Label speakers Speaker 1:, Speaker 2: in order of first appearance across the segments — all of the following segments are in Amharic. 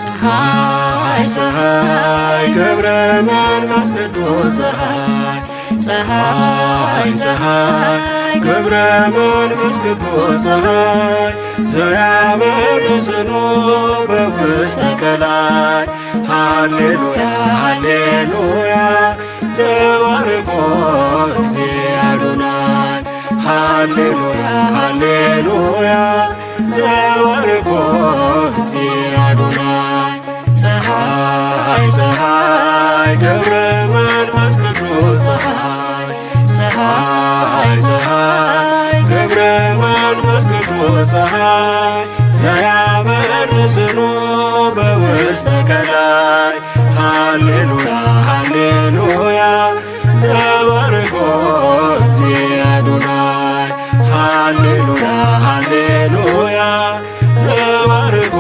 Speaker 1: ፀሐይ ፀሐይ ገብረ መንፈስ ቅዱስ ፀሐይ ፀሐይ ገብረ መንፈስ ቅዱስ ፀሐይ ዘያበርስኖ በውስተ ቀላይ ሃሌሉያ ሃሌሉያ ዘባርኮ እግዚእ አዶናይ ሃሌሉያ ሃሌሉያ ዘባርኮ እግዚእ አዶናይ ፀሐይ ፀሐይ ገብረ መንፈስ ቅዱስ ፀሐይ ፀሐይ ፀሐይ ገብረ መንፈስ ቅዱስ ፀሐይ ዘያበርስኖ በውስተ ቀላይ ሃሌሉያ ሃሌሉያ ዘባርኮ እግዚእ አዶናይ ሃሌሉያ ሃሌሉያ ዘባርኮ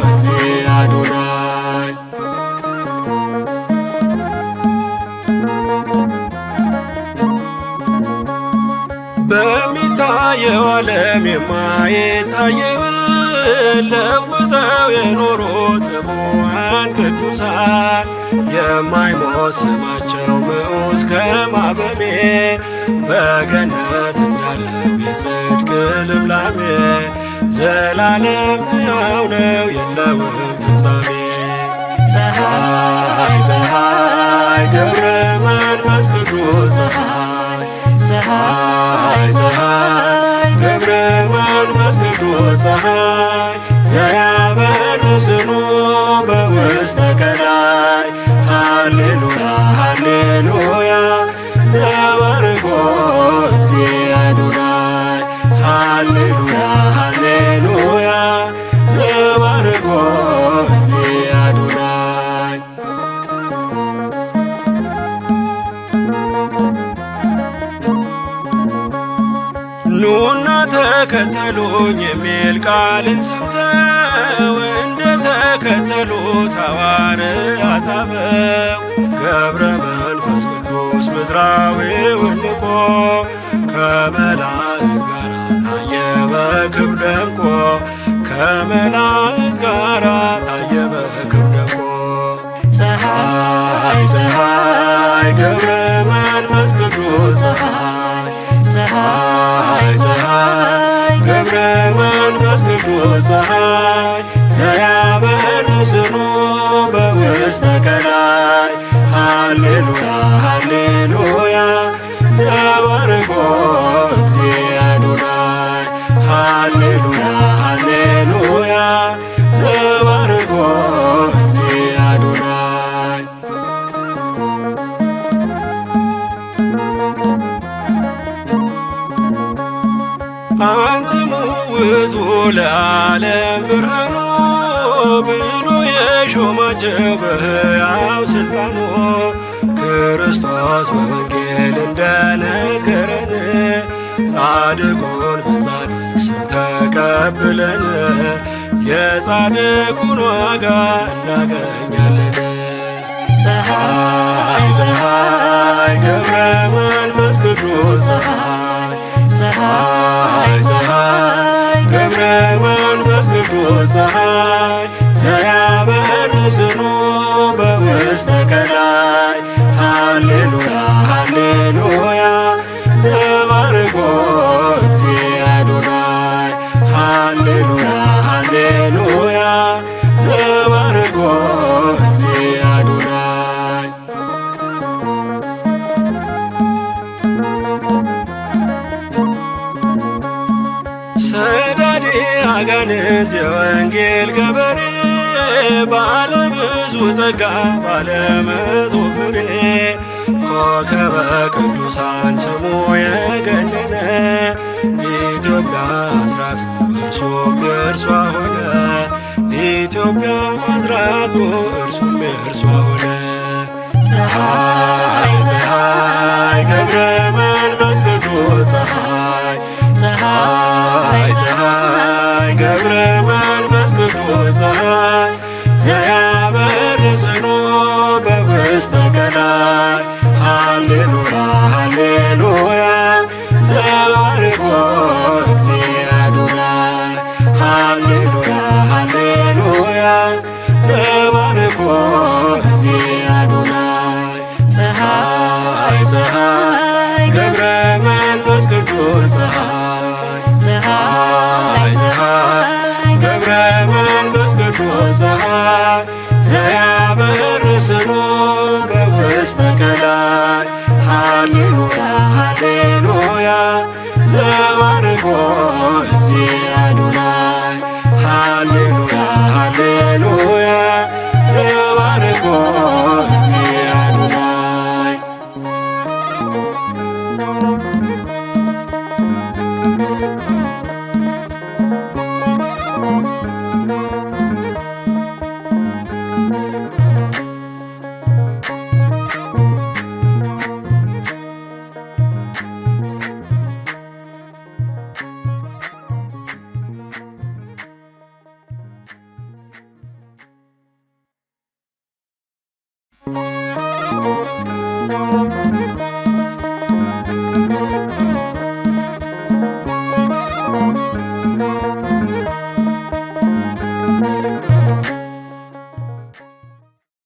Speaker 1: እግዚእ አዶናይ በሚታየው ዓለም የማይታየውን ለውጠው የኖሩት ሕቡዓን ቅዱሳን የማይሞት ስማቸው ምዑዝ ከማበሜ በገነት እንዳለው የጽድቅ ልምላሜ ዘላለም ሕያው ነው የለውም ፍጻሜ። ፀሐይ ፀሐይ ገብረ መንፈስ ቅዱስ ፀሐይ ፀሐይ ፀሐይ ገብረ መንፈስ ቅዱስ ፀሐይ ዘያበርስኖ በውስተ ቀላይ ሃሌሉያ ሃሌሉያ ዘባርኮ እግዚእ አዶናይ ሃሌሉያ ሃሌሉያ ዘባርኮ እግዚእ አዶናይ ኑና ተከተሉኝ የሚል ቃልን ሰምተው እንደተከተሉት ሐዋርያት አበው ገብረ መንፈስ ቅዱስ ምድራዊውን ንቆ ከመላእክት ጋር ታየ በክብር ደምቆ ከመላእክት ጋር ታየ በክብር ደምቆ ፀሐይ ፀሐይ ገብረ መንፈስ ቅዱስ ፀሐይ ፀሐይ ፀሐይ ገብረ መንፈስ ቅዱስ ፀሐይ ዘያበርስኖ በውስተ ቀላይ ሃሌሉያ ሃሌሉያ ዘባርኮ እግዚእ አዶናይ ሃሌሉያ ሃሌሉያ ዘባርኮ እግዚእ አዶናይ አንትሙ ውእቱ ለዓለም ብርሃኑ ብሎ የሾማቸው በሕያው ሥልጣኑ ክርስቶስ በወንጌል እንደነገረን ጻድቁን በጻድቅ ስም ተቀብለን የጻድቁን ዋጋ እናገኛለን። ፀሐይ ፀሐይ ገብረ መንፈስ ቅዱስ ፀሐይ ፀሐይ ፀሐይ ገብረ መንፈስ ቅዱስ ፀሐይ ዘያበርስኖ በውስተ ቀላይ ሃሌሉያ ሃሌሉያ ዘባርኮ እግዚእ አዶናይ ሃሌሉያ ሃሌሉያ ዘባርኮ እግዚእ አዶናይ ሰዳዴ አጋንንት የወንጌል ገበሬ ባለብዙ ጸጋ ባለመቶ ፍሬ ኮከበ ቅዱሳን ስሙ የገነነ ኢትዮጵያ አስራቱ እርሱም የእርሷ ሆነ ኢትዮጵያ አስራቱ እርሱም የእርሷ ሆነ ፀሐይ ፀሐይ ገብረ መንፈስ ቅዱስ ፀሐይ ፀሐይ ፀሐይ ገብረ መንፈስ ቅዱስ ፀሐይ ዘያበርስኖ በውስተ ቀላይ ሃሌሉያ ሃሌሉያ ዘባርኮ እግዚእ አዶናይ ሃሌሉያ ሃሌሉያ ዘባርኮ እግዚእ አዶናይ ፀሐይ ፀሐይ ገብረ መንፈስ ቅዱስ ፀሐይ ፀሐይ ፀሐይ ገብረ መንፈስ ቅዱስ ፀሐይ ዘያበርስኖ በውስተ ቀላይ ሃሌሉያ ሃሌሉያ